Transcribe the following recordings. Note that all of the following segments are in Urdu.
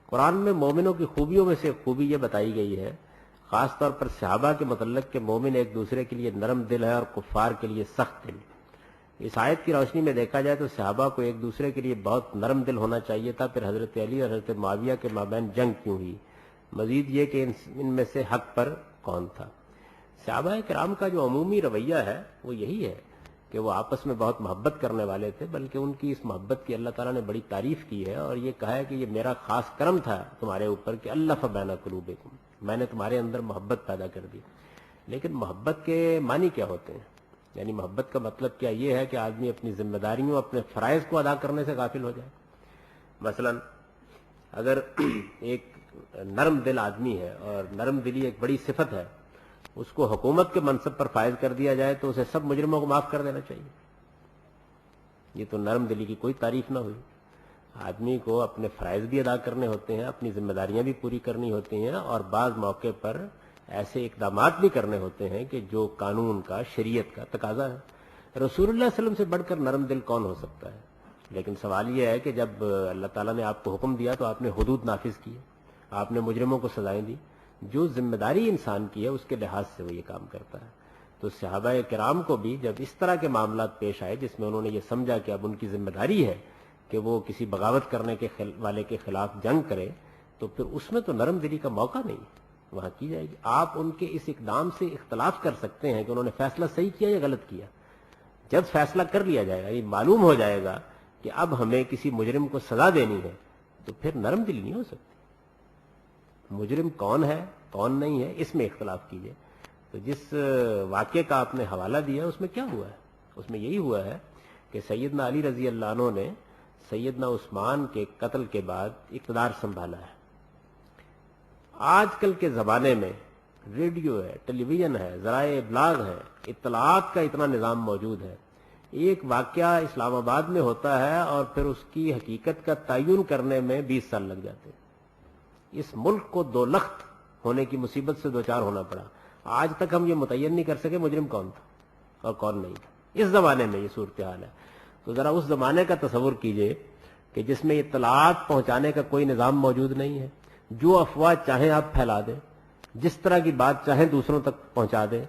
قرآن میں مومنوں کی خوبیوں میں سے خوبی یہ بتائی گئی ہے، خاص طور پر صحابہ کے متعلق کہ مومن ایک دوسرے کے لیے نرم دل ہے اور کفار کے لیے سخت دل۔ اس آیت کی روشنی میں دیکھا جائے تو صحابہ کو ایک دوسرے کے لیے بہت نرم دل ہونا چاہیے تھا، پھر حضرت علی اور حضرت معاویہ کے مابین جنگ کیوں ہوئی؟ مزید یہ کہ ان میں سے حق پر کون تھا؟ صحابہ کرام کا جو عمومی رویہ ہے وہ یہی ہے کہ وہ آپس میں بہت محبت کرنے والے تھے، بلکہ ان کی اس محبت کی اللہ تعالیٰ نے بڑی تعریف کی ہے اور یہ کہا ہے کہ یہ میرا خاص کرم تھا تمہارے اوپر کہ الف بین قلوبکم، میں نے تمہارے اندر محبت پیدا کر دی۔ لیکن محبت کے معنی کیا ہوتے ہیں؟ یعنی محبت کا مطلب کیا یہ ہے کہ آدمی اپنی ذمہ داریوں اپنے فرائض کو ادا کرنے سے غافل ہو جائے؟ مثلا اگر ایک نرم دل آدمی ہے اور نرم دلی ایک بڑی صفت ہے، اس کو حکومت کے منصب پر فائز کر دیا جائے تو اسے سب مجرموں کو معاف کر دینا چاہیے۔ یہ تو نرم دلی کی کوئی تعریف نہ ہوئی۔ آدمی کو اپنے فرائض بھی ادا کرنے ہوتے ہیں، اپنی ذمہ داریاں بھی پوری کرنی ہوتی ہیں، اور بعض موقع پر ایسے اقدامات بھی کرنے ہوتے ہیں کہ جو قانون کا، شریعت کا تقاضا ہے۔ رسول اللہ صلی اللہ علیہ وسلم سے بڑھ کر نرم دل کون ہو سکتا ہے؟ لیکن سوال یہ ہے کہ جب اللہ تعالیٰ نے آپ کو حکم دیا تو آپ نے حدود نافذ کیے، آپ نے مجرموں کو سزائیں دی۔ جو ذمہ داری انسان کی ہے اس کے لحاظ سے وہ یہ کام کرتا ہے۔ تو صحابہ کرام کو بھی جب اس طرح کے معاملات پیش آئے جس میں انہوں نے یہ سمجھا کہ اب ان کی ذمہ داری ہے کہ وہ کسی بغاوت کرنے کے والے کے خلاف جنگ کرے، تو پھر اس میں تو نرم دلی کا موقع نہیں وہاں کی جائے گی۔ آپ ان کے اس اقدام سے اختلاف کر سکتے ہیں کہ انہوں نے فیصلہ صحیح کیا یا غلط کیا۔ جب فیصلہ کر لیا جائے گا، یہ معلوم ہو جائے گا کہ اب ہمیں کسی مجرم کو سزا دینی ہے، تو پھر نرم دلی نہیں ہو سکتی۔ مجرم کون ہے کون نہیں ہے اس میں اختلاف کیجئے۔ تو جس واقعے کا آپ نے حوالہ دیا اس میں کیا ہوا ہے؟ اس میں یہی ہوا ہے کہ سیدنا علی رضی اللہ عنہ نے سیدنا عثمان کے قتل کے بعد اقتدار سنبھالا ہے۔ آج کل کے زمانے میں ریڈیو ہے، ٹیلی ویژن ہے، ذرائع ابلاغ ہے، اطلاعات کا اتنا نظام موجود ہے۔ ایک واقعہ اسلام آباد میں ہوتا ہے اور پھر اس کی حقیقت کا تعین کرنے میں 20 سال لگ جاتے ہیں۔ اس ملک کو دو لخت ہونے کی مصیبت سے دوچار ہونا پڑا۔ آج تک ہم یہ متعین نہیں کر سکے مجرم کون تھا اور کون نہیں تھا۔ اس زمانے میں یہ صورتحال ہے۔ تو ذرا اس زمانے کا تصور کیجئے کہ جس میں اطلاعات پہنچانے کا کوئی نظام موجود نہیں ہے، جو افواہ چاہیں آپ پھیلا دیں، جس طرح کی بات چاہیں دوسروں تک پہنچا دیں۔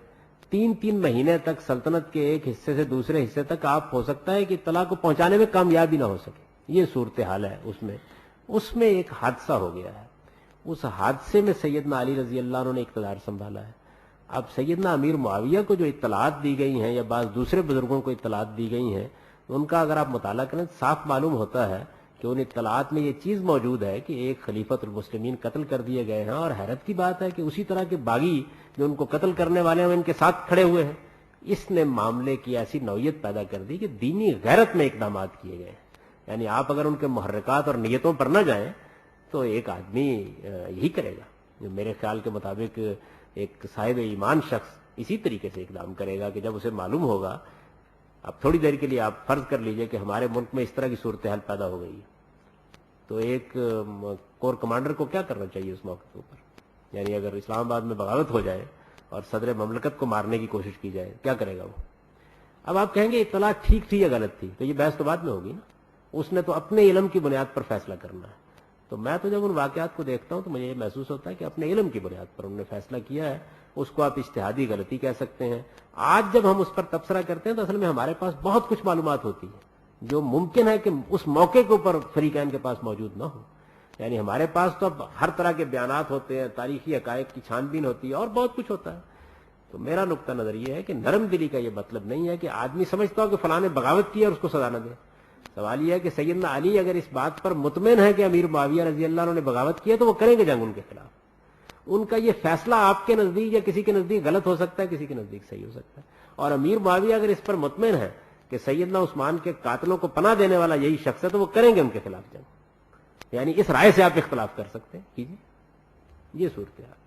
3 مہینے تک سلطنت کے ایک حصے سے دوسرے حصے تک آپ ہو سکتا ہے کہ اطلاع کو پہنچانے میں کامیاب ہی نہ ہو سکے۔ یہ صورتحال ہے۔ اس میں ایک حادثہ ہو گیا ہے۔ اس حادثے میں سیدنا علی رضی اللہ عنہ نے اقتدار سنبھالا ہے۔ اب سیدنا امیر معاویہ کو جو اطلاعات دی گئی ہیں یا بعض دوسرے بزرگوں کو اطلاعات دی گئی ہیں، ان کا اگر آپ مطالعہ کریں صاف معلوم ہوتا ہے کہ ان اطلاعات میں یہ چیز موجود ہے کہ ایک خلیفۃ المسلمین قتل کر دیے گئے ہیں، اور حیرت کی بات ہے کہ اسی طرح کے باغی جو ان کو قتل کرنے والے ہیں ان کے ساتھ کھڑے ہوئے ہیں۔ اس نے معاملے کی ایسی نوعیت پیدا کر دی کہ دینی غیرت میں اقدامات کیے گئے ہیں۔ یعنی آپ اگر ان کے محرکات اور نیتوں پر نہ جائیں تو ایک آدمی یہی کرے گا جو میرے خیال کے مطابق ایک صاحب ایمان شخص اسی طریقے سے اقدام کرے گا کہ جب اسے معلوم ہوگا۔ اب تھوڑی دیر کے لیے آپ فرض کر لیجئے کہ ہمارے ملک میں اس طرح کی صورتحال پیدا ہو گئی ہے، تو ایک کور کمانڈر کو کیا کرنا چاہیے اس موقع کے اوپر؟ یعنی اگر اسلام آباد میں بغاوت ہو جائے اور صدر مملکت کو مارنے کی کوشش کی جائے، کیا کرے گا وہ؟ اب آپ کہیں گے اطلاع ٹھیک تھی یا غلط تھی، تو یہ بحث تو بعد میں ہوگی نا۔ اس نے تو اپنے علم کی بنیاد پر فیصلہ کرنا ہے۔ تو میں تو جب ان واقعات کو دیکھتا ہوں تو مجھے یہ محسوس ہوتا ہے کہ اپنے علم کی بنیاد پر انہوں نے فیصلہ کیا ہے۔ اس کو آپ اجتہادی غلطی کہہ سکتے ہیں۔ آج جب ہم اس پر تبصرہ کرتے ہیں تو اصل میں ہمارے پاس بہت کچھ معلومات ہوتی ہے جو ممکن ہے کہ اس موقع کے اوپر فریقین کے پاس موجود نہ ہو۔ یعنی ہمارے پاس تو اب ہر طرح کے بیانات ہوتے ہیں، تاریخی حقائق کی چھان بین ہوتی ہے اور بہت کچھ ہوتا ہے۔ تو میرا نقطہ نظر یہ ہے کہ نرم دلی کا یہ مطلب نہیں ہے کہ آدمی سمجھتا ہو کہ فلاں نے بغاوت کی اور اس کو سزا نہ دے۔ سوال یہ ہے کہ سیدنا علی اگر اس بات پر مطمئن ہے کہ امیر معاویہ رضی اللہ عنہ نے بغاوت کی ہے تو وہ کریں گے جنگ ان کے خلاف۔ ان کا یہ فیصلہ آپ کے نزدیک یا کسی کے نزدیک غلط ہو سکتا ہے، کسی کے نزدیک صحیح ہو سکتا ہے۔ اور امیر معاویہ اگر اس پر مطمئن ہے کہ سیدنا عثمان کے قاتلوں کو پناہ دینے والا یہی شخص ہے تو وہ کریں گے ان کے خلاف جنگ۔ یعنی اس رائے سے آپ اختلاف کر سکتے ہیں، کیجیے۔ یہ صورتحال